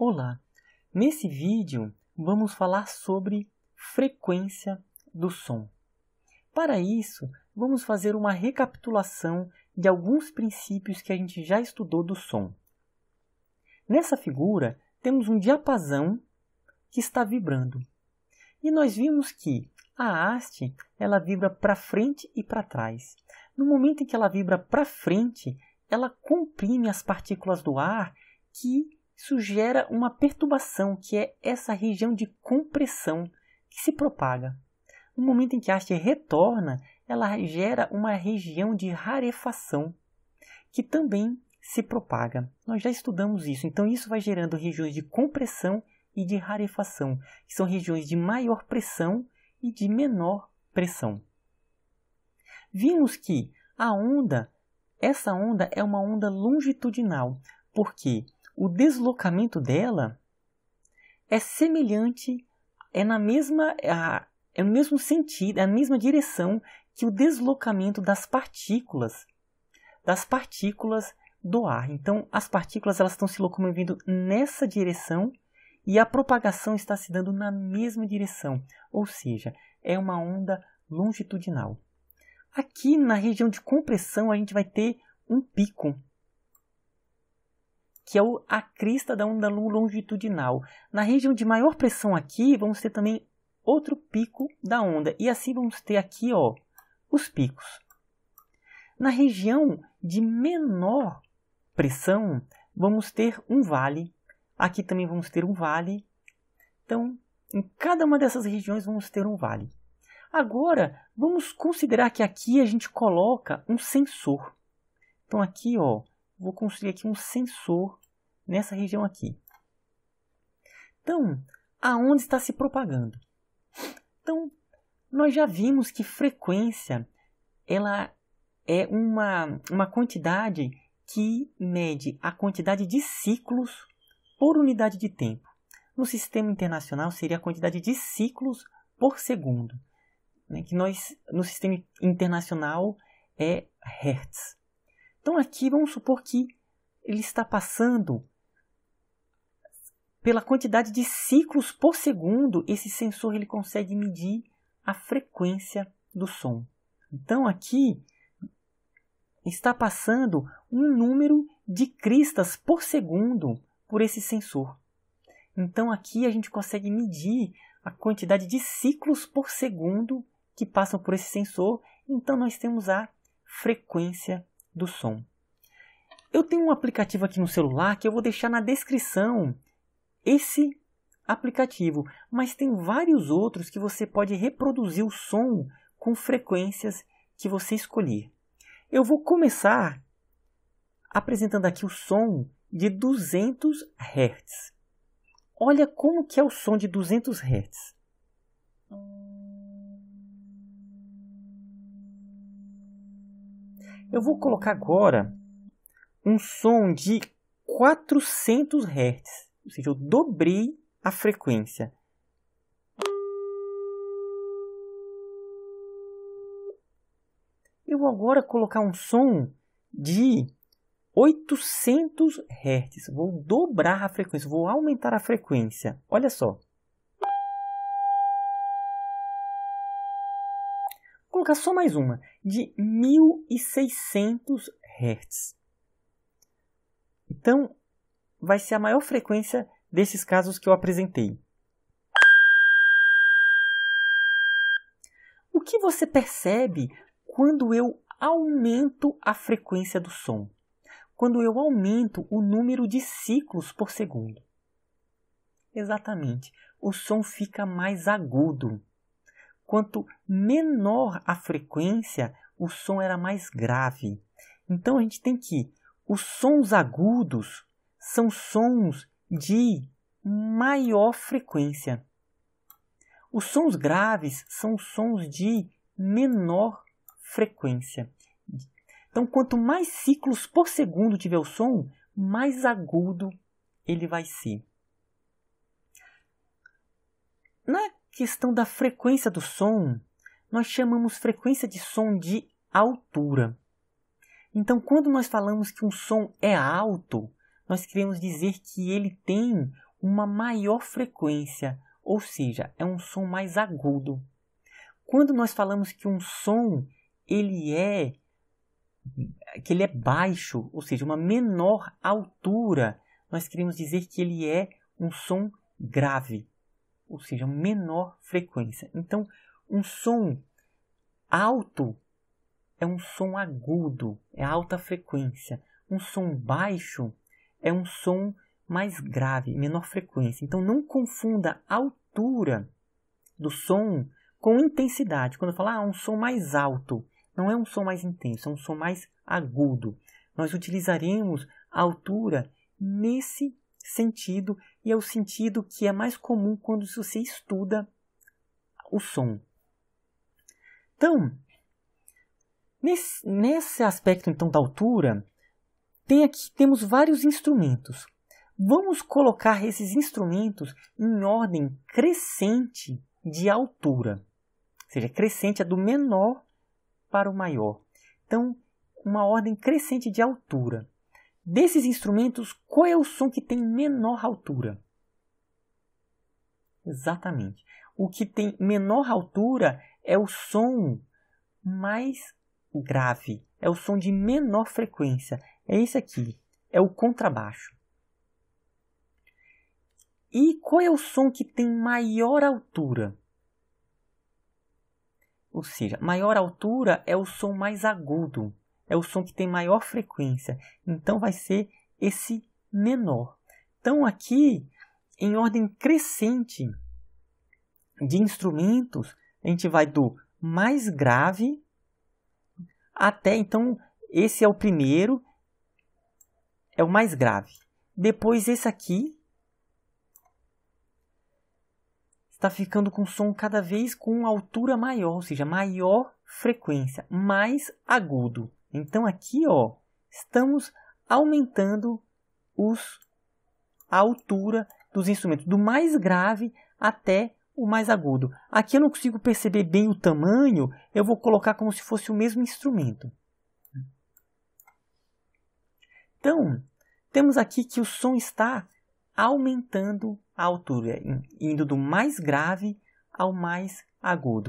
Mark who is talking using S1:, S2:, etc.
S1: Olá! Nesse vídeo vamos falar sobre frequência do som. Para isso, vamos fazer uma recapitulação de alguns princípios que a gente já estudou do som. Nessa figura, temos um diapasão que está vibrando. E nós vimos que a haste ela vibra para frente e para trás. No momento em que ela vibra para frente, ela comprime as partículas do ar, que isso gera uma perturbação, que é essa região de compressão que se propaga. No momento em que a haste retorna, ela gera uma região de rarefação, que também se propaga. Nós já estudamos isso, então isso vai gerando regiões de compressão e de rarefação, que são regiões de maior pressão e de menor pressão. Vimos que essa onda é uma onda longitudinal, porque o deslocamento dela é semelhante, é no mesmo sentido, é na mesma direção que o deslocamento das partículas do ar. Então, as partículas elas estão se locomovendo nessa direção e a propagação está se dando na mesma direção, ou seja, é uma onda longitudinal. Aqui na região de compressão a gente vai ter um pico, que é a crista da onda longitudinal. Na região de maior pressão aqui, vamos ter também outro pico da onda. E assim vamos ter aqui os picos. Na região de menor pressão, vamos ter um vale. Aqui também vamos ter um vale. Então, em cada uma dessas regiões vamos ter um vale. Agora, vamos considerar que aqui a gente coloca um sensor. Então aqui, vou construir aqui um sensor nessa região aqui. Então, a onda está se propagando. Então, nós já vimos que frequência ela é uma quantidade que mede a quantidade de ciclos por unidade de tempo. No sistema internacional seria a quantidade de ciclos por segundo, né? Que no sistema internacional é Hertz. Então aqui vamos supor que ele está passando pela quantidade de ciclos por segundo, esse sensor ele consegue medir a frequência do som. Então aqui está passando um número de cristas por segundo por esse sensor. Então aqui a gente consegue medir a quantidade de ciclos por segundo que passam por esse sensor. Então nós temos a frequência do som. Eu tenho um aplicativo aqui no celular que eu vou deixar na descrição esse aplicativo, mas tem vários outros que você pode reproduzir o som com frequências que você escolher. Eu vou começar apresentando aqui o som de 200 Hz. Olha como que é o som de 200 Hz. Eu vou colocar agora um som de 400 Hz, ou seja, eu dobrei a frequência. Eu vou agora colocar um som de 800 Hz, vou dobrar a frequência, vou aumentar a frequência. Olha só. Vou colocar só mais uma, de 1600 Hz. Então, vai ser a maior frequência desses casos que eu apresentei. O que você percebe quando eu aumento a frequência do som? Quando eu aumento o número de ciclos por segundo? Exatamente, o som fica mais agudo. Quanto menor a frequência, o som era mais grave. Então a gente tem que os sons agudos são sons de maior frequência. Os sons graves são sons de menor frequência. Então, quanto mais ciclos por segundo tiver o som, mais agudo ele vai ser. Na questão da frequência do som, nós chamamos frequência de som de altura. Então, quando nós falamos que um som é alto, nós queremos dizer que ele tem uma maior frequência, ou seja, é um som mais agudo. Quando nós falamos que um som ele é baixo, ou seja, uma menor altura, nós queremos dizer que ele é um som grave, ou seja, menor frequência. Então, um som alto é um som agudo, é alta frequência. Um som baixo é um som mais grave, menor frequência. Então, não confunda a altura do som com intensidade. Quando eu falo um som mais alto, não é um som mais intenso, é um som mais agudo. Nós utilizaremos a altura nesse sentido, e é o sentido que é mais comum quando você estuda o som. Então, nesse aspecto então da altura, temos vários instrumentos. Vamos colocar esses instrumentos em ordem crescente de altura. Ou seja, crescente é do menor para o maior. Então, uma ordem crescente de altura. Desses instrumentos, qual é o som que tem menor altura? Exatamente. O que tem menor altura é o som mais grave. É o som de menor frequência. É esse aqui. É o contrabaixo. E qual é o som que tem maior altura? Ou seja, maior altura é o som mais agudo. É o som que tem maior frequência. Então, vai ser esse menor. Então, aqui, em ordem crescente de instrumentos, a gente vai do mais grave até, então, esse é o primeiro, é o mais grave. Depois, esse aqui está ficando com som cada vez com altura maior, ou seja, maior frequência, mais agudo. Então, aqui, estamos aumentando a altura dos instrumentos, do mais grave até o mais agudo. Aqui eu não consigo perceber bem o tamanho, eu vou colocar como se fosse o mesmo instrumento. Então, temos aqui que o som está aumentando a altura, indo do mais grave ao mais agudo.